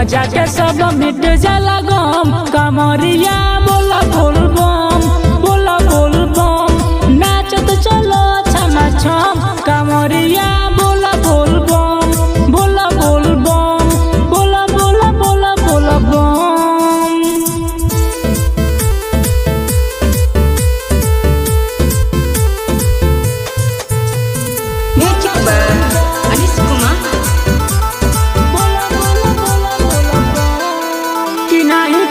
मजा के सब मिट जाला गम। कमरिया बोला बोल बम, बोला बोल बम, नाचत चलो छम छम। कमरिया बोला बोल बम, बोला बोल बम, बोला बोला बोला बोला बम। कि नहीं